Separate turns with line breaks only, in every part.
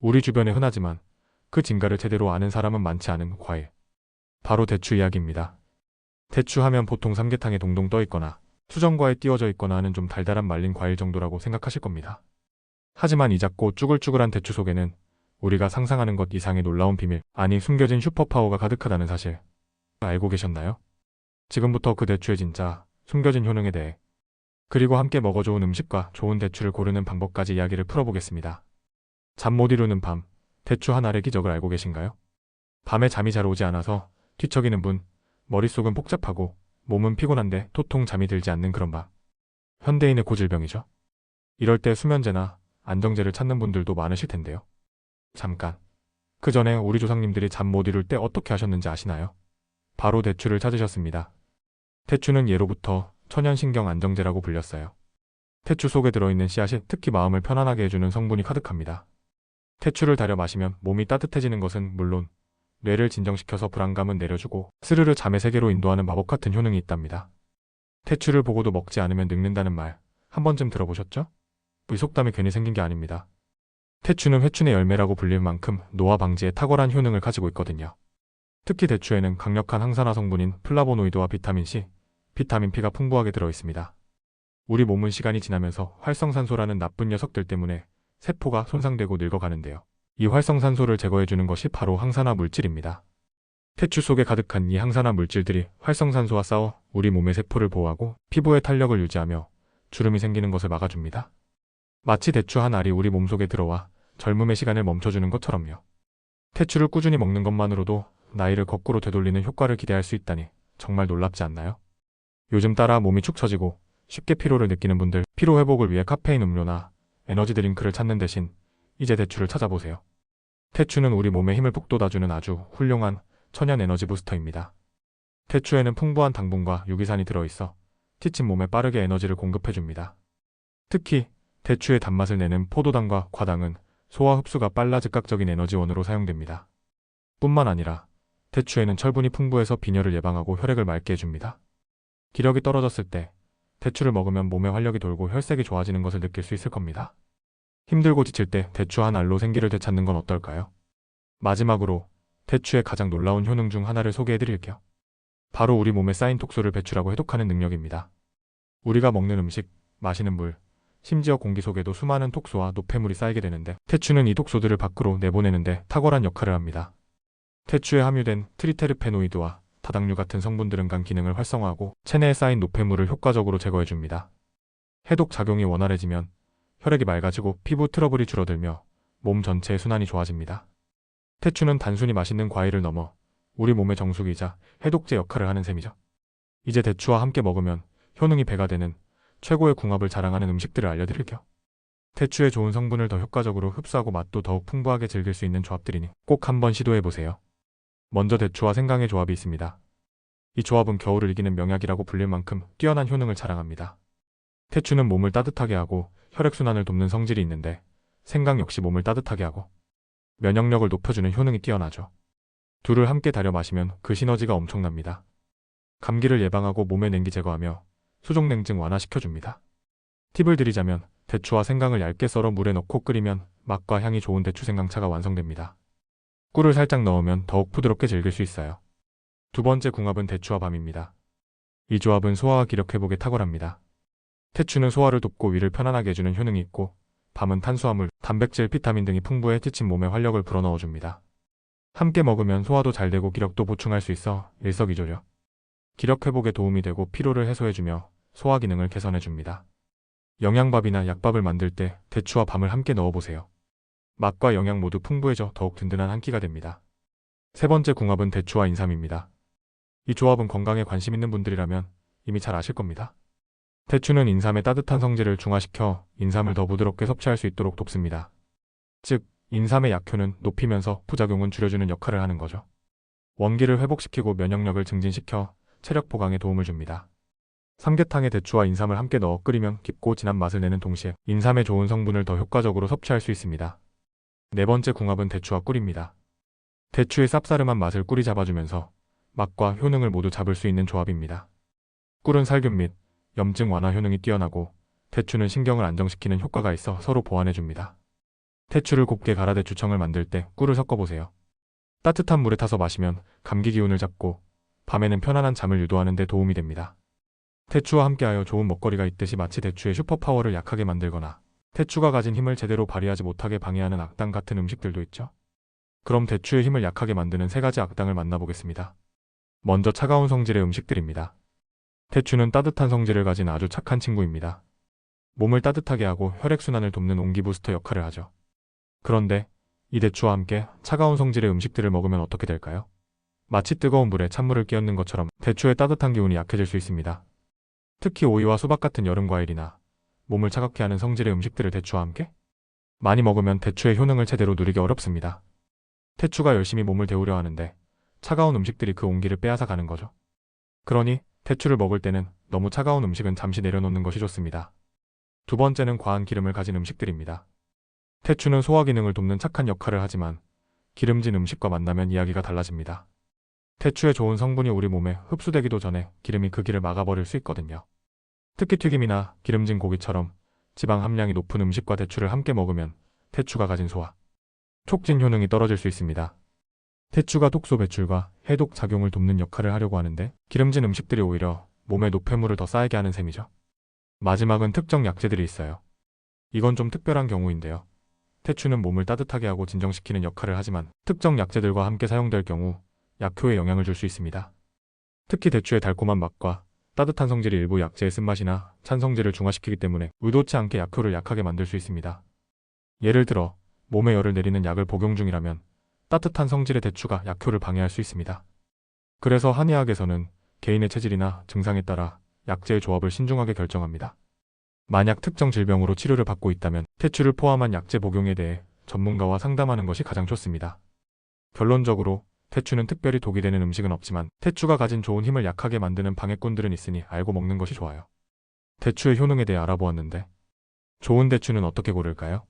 우리 주변에 흔하지만 그 진가를 제대로 아는 사람은 많지 않은 과일. 바로 대추 이야기입니다. 대추 하면 보통 삼계탕에 동동 떠 있거나 수정과에 띄워져 있거나 하는 좀 달달한 말린 과일 정도라고 생각하실 겁니다. 하지만 이 작고 쭈글쭈글한 대추 속에는 우리가 상상하는 것 이상의 놀라운 비밀, 아니 숨겨진 슈퍼파워가 가득하다는 사실 알고 계셨나요? 지금부터 그 대추의 진짜 숨겨진 효능에 대해, 그리고 함께 먹어 좋은 음식과 좋은 대추를 고르는 방법까지 이야기를 풀어보겠습니다. 잠 못 이루는 밤, 대추 한 알의 기적을 알고 계신가요? 밤에 잠이 잘 오지 않아서 뒤척이는 분, 머릿속은 복잡하고 몸은 피곤한데 도통 잠이 들지 않는 그런 밤. 현대인의 고질병이죠. 이럴 때 수면제나 안정제를 찾는 분들도 많으실 텐데요. 잠깐. 그 전에 우리 조상님들이 잠 못 이룰 때 어떻게 하셨는지 아시나요? 바로 대추를 찾으셨습니다. 대추는 예로부터 천연신경 안정제라고 불렸어요. 대추 속에 들어있는 씨앗이 특히 마음을 편안하게 해주는 성분이 가득합니다. 대추를 달여 마시면 몸이 따뜻해지는 것은 물론 뇌를 진정시켜서 불안감은 내려주고 스르르 잠의 세계로 인도하는 마법 같은 효능이 있답니다. 대추를 보고도 먹지 않으면 늙는다는 말 한 번쯤 들어보셨죠? 이 속담이 괜히 생긴 게 아닙니다. 대추는 회춘의 열매라고 불릴 만큼 노화 방지에 탁월한 효능을 가지고 있거든요. 특히 대추에는 강력한 항산화 성분인 플라보노이드와 비타민 C, 비타민 P가 풍부하게 들어있습니다. 우리 몸은 시간이 지나면서 활성산소라는 나쁜 녀석들 때문에 세포가 손상되고 늙어가는데요. 이 활성산소를 제거해주는 것이 바로 항산화 물질입니다. 대추 속에 가득한 이 항산화 물질들이 활성산소와 싸워 우리 몸의 세포를 보호하고 피부의 탄력을 유지하며 주름이 생기는 것을 막아줍니다. 마치 대추 한 알이 우리 몸속에 들어와 젊음의 시간을 멈춰주는 것처럼요. 대추를 꾸준히 먹는 것만으로도 나이를 거꾸로 되돌리는 효과를 기대할 수 있다니 정말 놀랍지 않나요? 요즘 따라 몸이 축 처지고 쉽게 피로를 느끼는 분들, 피로 회복을 위해 카페인 음료나 에너지 드링크를 찾는 대신 이제 대추를 찾아보세요. 대추는 우리 몸에 힘을 북돋아주는 아주 훌륭한 천연 에너지 부스터입니다. 대추에는 풍부한 당분과 유기산이 들어있어 지친 몸에 빠르게 에너지를 공급해줍니다. 특히 대추의 단맛을 내는 포도당과 과당은 소화 흡수가 빨라 즉각적인 에너지원으로 사용됩니다. 뿐만 아니라 대추에는 철분이 풍부해서 빈혈을 예방하고 혈액을 맑게 해줍니다. 기력이 떨어졌을 때 대추를 먹으면 몸에 활력이 돌고 혈색이 좋아지는 것을 느낄 수 있을 겁니다. 힘들고 지칠 때 대추 한 알로 생기를 되찾는 건 어떨까요? 마지막으로 대추의 가장 놀라운 효능 중 하나를 소개해드릴게요. 바로 우리 몸에 쌓인 독소를 배출하고 해독하는 능력입니다. 우리가 먹는 음식, 마시는 물, 심지어 공기 속에도 수많은 독소와 노폐물이 쌓이게 되는데 대추는 이 독소들을 밖으로 내보내는데 탁월한 역할을 합니다. 대추에 함유된 트리테르페노이드와 다당류 같은 성분들은 간 기능을 활성화하고 체내에 쌓인 노폐물을 효과적으로 제거해줍니다. 해독 작용이 원활해지면 혈액이 맑아지고 피부 트러블이 줄어들며 몸 전체의 순환이 좋아집니다. 대추는 단순히 맛있는 과일을 넘어 우리 몸의 정수기이자 해독제 역할을 하는 셈이죠. 이제 대추와 함께 먹으면 효능이 배가 되는 최고의 궁합을 자랑하는 음식들을 알려드릴게요. 대추의 좋은 성분을 더 효과적으로 흡수하고 맛도 더욱 풍부하게 즐길 수 있는 조합들이니 꼭 한번 시도해보세요. 먼저 대추와 생강의 조합이 있습니다. 이 조합은 겨울을 이기는 명약이라고 불릴 만큼 뛰어난 효능을 자랑합니다. 대추는 몸을 따뜻하게 하고 혈액순환을 돕는 성질이 있는데 생강 역시 몸을 따뜻하게 하고 면역력을 높여주는 효능이 뛰어나죠. 둘을 함께 달여 마시면 그 시너지가 엄청납니다. 감기를 예방하고 몸의 냉기 제거하며 수족냉증 완화시켜줍니다. 팁을 드리자면 대추와 생강을 얇게 썰어 물에 넣고 끓이면 맛과 향이 좋은 대추 생강차가 완성됩니다. 꿀을 살짝 넣으면 더욱 부드럽게 즐길 수 있어요. 두 번째 궁합은 대추와 밤입니다. 이 조합은 소화와 기력 회복에 탁월합니다. 대추는 소화를 돕고 위를 편안하게 해주는 효능이 있고 밤은 탄수화물, 단백질, 비타민 등이 풍부해 지친 몸에 활력을 불어넣어줍니다. 함께 먹으면 소화도 잘 되고 기력도 보충할 수 있어 일석이조죠. 기력 회복에 도움이 되고 피로를 해소해주며 소화 기능을 개선해줍니다. 영양밥이나 약밥을 만들 때 대추와 밤을 함께 넣어보세요. 맛과 영양 모두 풍부해져 더욱 든든한 한 끼가 됩니다. 세 번째 궁합은 대추와 인삼입니다. 이 조합은 건강에 관심 있는 분들이라면 이미 잘 아실 겁니다. 대추는 인삼의 따뜻한 성질을 중화시켜 인삼을 더 부드럽게 섭취할 수 있도록 돕습니다. 즉, 인삼의 약효는 높이면서 부작용은 줄여주는 역할을 하는 거죠. 원기를 회복시키고 면역력을 증진시켜 체력 보강에 도움을 줍니다. 삼계탕에 대추와 인삼을 함께 넣어 끓이면 깊고 진한 맛을 내는 동시에 인삼의 좋은 성분을 더 효과적으로 섭취할 수 있습니다. 네 번째 궁합은 대추와 꿀입니다. 대추의 쌉싸름한 맛을 꿀이 잡아주면서 맛과 효능을 모두 잡을 수 있는 조합입니다. 꿀은 살균 및 염증 완화 효능이 뛰어나고 대추는 신경을 안정시키는 효과가 있어 서로 보완해줍니다. 대추를 곱게 갈아 대추청을 만들 때 꿀을 섞어보세요. 따뜻한 물에 타서 마시면 감기 기운을 잡고 밤에는 편안한 잠을 유도하는 데 도움이 됩니다. 대추와 함께하여 좋은 먹거리가 있듯이 마치 대추의 슈퍼파워를 약하게 만들거나 대추가 가진 힘을 제대로 발휘하지 못하게 방해하는 악당 같은 음식들도 있죠. 그럼 대추의 힘을 약하게 만드는 3가지 악당을 만나보겠습니다. 먼저 차가운 성질의 음식들입니다. 대추는 따뜻한 성질을 가진 아주 착한 친구입니다. 몸을 따뜻하게 하고 혈액순환을 돕는 온기 부스터 역할을 하죠. 그런데 이 대추와 함께 차가운 성질의 음식들을 먹으면 어떻게 될까요? 마치 뜨거운 물에 찬물을 끼얹는 것처럼 대추의 따뜻한 기운이 약해질 수 있습니다. 특히 오이와 수박 같은 여름 과일이나 몸을 차갑게 하는 성질의 음식들을 대추와 함께 많이 먹으면 대추의 효능을 제대로 누리기 어렵습니다. 대추가 열심히 몸을 데우려 하는데 차가운 음식들이 그 온기를 빼앗아 가는 거죠. 그러니 대추를 먹을 때는 너무 차가운 음식은 잠시 내려놓는 것이 좋습니다. 두 번째는 과한 기름을 가진 음식들입니다. 대추는 소화 기능을 돕는 착한 역할을 하지만 기름진 음식과 만나면 이야기가 달라집니다. 대추의 좋은 성분이 우리 몸에 흡수되기도 전에 기름이 그 길을 막아버릴 수 있거든요. 특히 튀김이나 기름진 고기처럼 지방 함량이 높은 음식과 대추를 함께 먹으면 대추가 가진 소화, 촉진 효능이 떨어질 수 있습니다. 대추가 독소 배출과 해독 작용을 돕는 역할을 하려고 하는데 기름진 음식들이 오히려 몸에 노폐물을 더 쌓이게 하는 셈이죠. 마지막은 특정 약재들이 있어요. 이건 좀 특별한 경우인데요. 대추는 몸을 따뜻하게 하고 진정시키는 역할을 하지만 특정 약재들과 함께 사용될 경우 약효에 영향을 줄 수 있습니다. 특히 대추의 달콤한 맛과 따뜻한 성질이 일부 약재의 쓴맛이나 찬 성질을 중화시키기 때문에 의도치 않게 약효를 약하게 만들 수 있습니다. 예를 들어 몸에 열을 내리는 약을 복용 중이라면 따뜻한 성질의 대추가 약효를 방해할 수 있습니다. 그래서 한의학에서는 개인의 체질이나 증상에 따라 약재의 조합을 신중하게 결정합니다. 만약 특정 질병으로 치료를 받고 있다면 대추를 포함한 약재 복용에 대해 전문가와 상담하는 것이 가장 좋습니다. 결론적으로 대추는 특별히 독이 되는 음식은 없지만 대추가 가진 좋은 힘을 약하게 만드는 방해꾼들은 있으니 알고 먹는 것이 좋아요. 대추의 효능에 대해 알아보았는데 좋은 대추는 어떻게 고를까요?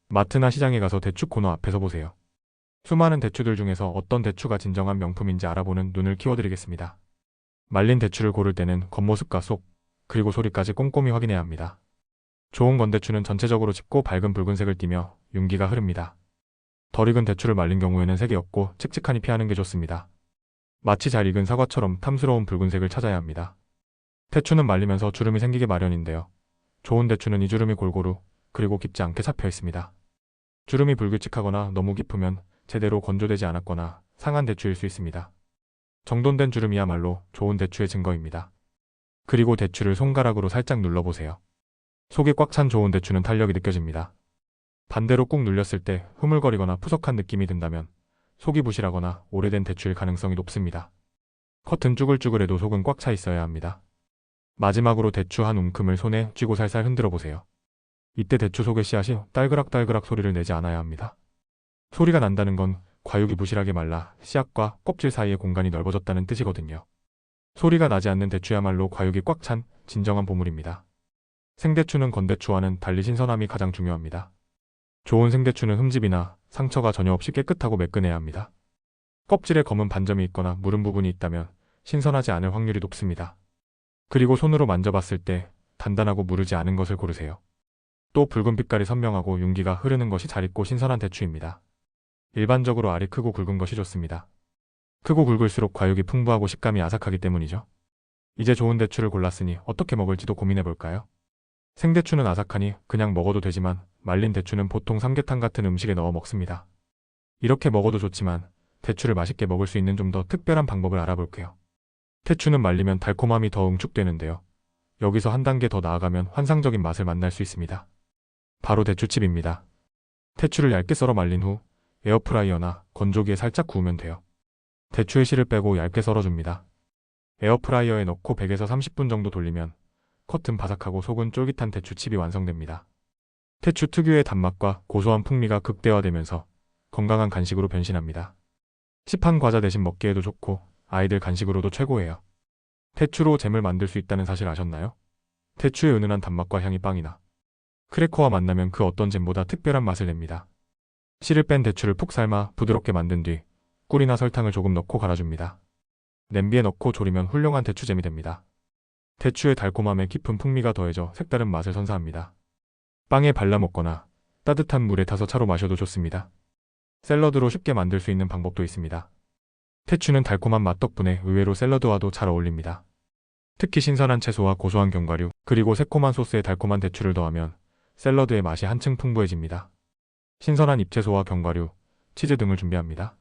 마트나 시장에 가서 대추 코너 앞에서 보세요. 수많은 대추들 중에서 어떤 대추가 진정한 명품인지 알아보는 눈을 키워드리겠습니다. 말린 대추를 고를 때는 겉모습과 속, 그리고 소리까지 꼼꼼히 확인해야 합니다. 좋은 건대추는 전체적으로 짙고 밝은 붉은색을 띠며 윤기가 흐릅니다. 덜 익은 대추를 말린 경우에는 색이 없고 칙칙하니 피하는 게 좋습니다. 마치 잘 익은 사과처럼 탐스러운 붉은색을 찾아야 합니다. 대추는 말리면서 주름이 생기게 마련인데요. 좋은 대추는 이 주름이 골고루 그리고 깊지 않게 잡혀 있습니다. 주름이 불규칙하거나 너무 깊으면 제대로 건조되지 않았거나 상한 대추일 수 있습니다. 정돈된 주름이야말로 좋은 대추의 증거입니다. 그리고 대추를 손가락으로 살짝 눌러보세요. 속이 꽉 찬 좋은 대추는 탄력이 느껴집니다. 반대로 꾹 눌렸을 때 흐물거리거나 푸석한 느낌이 든다면 속이 부실하거나 오래된 대추일 가능성이 높습니다. 겉은 쭈글쭈글해도 속은 꽉 차 있어야 합니다. 마지막으로 대추 한 움큼을 손에 쥐고 살살 흔들어 보세요. 이때 대추 속의 씨앗이 딸그락딸그락 소리를 내지 않아야 합니다. 소리가 난다는 건 과육이 부실하게 말라 씨앗과 껍질 사이의 공간이 넓어졌다는 뜻이거든요. 소리가 나지 않는 대추야말로 과육이 꽉 찬 진정한 보물입니다. 생대추는 건대추와는 달리 신선함이 가장 중요합니다. 좋은 생대추는 흠집이나 상처가 전혀 없이 깨끗하고 매끈해야 합니다. 껍질에 검은 반점이 있거나 무른 부분이 있다면 신선하지 않을 확률이 높습니다. 그리고 손으로 만져봤을 때 단단하고 무르지 않은 것을 고르세요. 또 붉은 빛깔이 선명하고 윤기가 흐르는 것이 잘 익고 신선한 대추입니다. 일반적으로 알이 크고 굵은 것이 좋습니다. 크고 굵을수록 과육이 풍부하고 식감이 아삭하기 때문이죠. 이제 좋은 대추를 골랐으니 어떻게 먹을지도 고민해볼까요? 생대추는 아삭하니 그냥 먹어도 되지만 말린 대추는 보통 삼계탕 같은 음식에 넣어 먹습니다. 이렇게 먹어도 좋지만 대추를 맛있게 먹을 수 있는 좀 더 특별한 방법을 알아볼게요. 대추는 말리면 달콤함이 더 응축되는데요. 여기서 한 단계 더 나아가면 환상적인 맛을 만날 수 있습니다. 바로 대추칩입니다. 대추를 얇게 썰어 말린 후 에어프라이어나 건조기에 살짝 구우면 돼요. 대추의 씨를 빼고 얇게 썰어줍니다. 에어프라이어에 넣고 100에서 30분 정도 돌리면 겉은 바삭하고 속은 쫄깃한 대추칩이 완성됩니다. 대추 특유의 단맛과 고소한 풍미가 극대화되면서 건강한 간식으로 변신합니다. 시판 과자 대신 먹기에도 좋고 아이들 간식으로도 최고예요. 대추로 잼을 만들 수 있다는 사실 아셨나요? 대추의 은은한 단맛과 향이 빵이나 크래커와 만나면 그 어떤 잼보다 특별한 맛을 냅니다. 씨를 뺀 대추를 푹 삶아 부드럽게 만든 뒤 꿀이나 설탕을 조금 넣고 갈아줍니다. 냄비에 넣고 졸이면 훌륭한 대추잼이 됩니다. 대추의 달콤함에 깊은 풍미가 더해져 색다른 맛을 선사합니다. 빵에 발라 먹거나 따뜻한 물에 타서 차로 마셔도 좋습니다. 샐러드로 쉽게 만들 수 있는 방법도 있습니다. 대추는 달콤한 맛 덕분에 의외로 샐러드와도 잘 어울립니다. 특히 신선한 채소와 고소한 견과류, 그리고 새콤한 소스에 달콤한 대추를 더하면 샐러드의 맛이 한층 풍부해집니다. 신선한 잎채소와 견과류, 치즈 등을 준비합니다.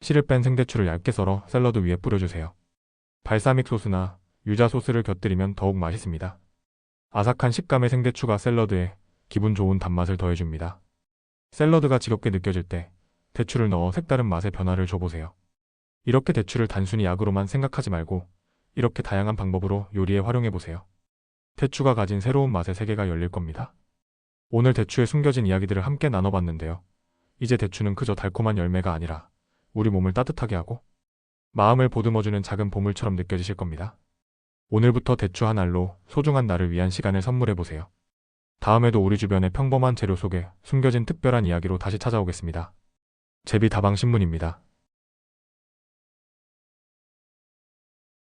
씨를 뺀 생대추를 얇게 썰어 샐러드 위에 뿌려주세요. 발사믹 소스나 유자 소스를 곁들이면 더욱 맛있습니다. 아삭한 식감의 생대추가 샐러드에 기분 좋은 단맛을 더해줍니다. 샐러드가 지겹게 느껴질 때 대추를 넣어 색다른 맛의 변화를 줘보세요. 이렇게 대추를 단순히 약으로만 생각하지 말고 이렇게 다양한 방법으로 요리에 활용해보세요. 대추가 가진 새로운 맛의 세계가 열릴 겁니다. 오늘 대추의 숨겨진 이야기들을 함께 나눠봤는데요. 이제 대추는 그저 달콤한 열매가 아니라 우리 몸을 따뜻하게 하고 마음을 보듬어주는 작은 보물처럼 느껴지실 겁니다. 오늘부터 대추 한 알로 소중한 나를 위한 시간을 선물해보세요. 다음에도 우리 주변의 평범한 재료 속에 숨겨진 특별한 이야기로 다시 찾아오겠습니다. 제비다방신문입니다.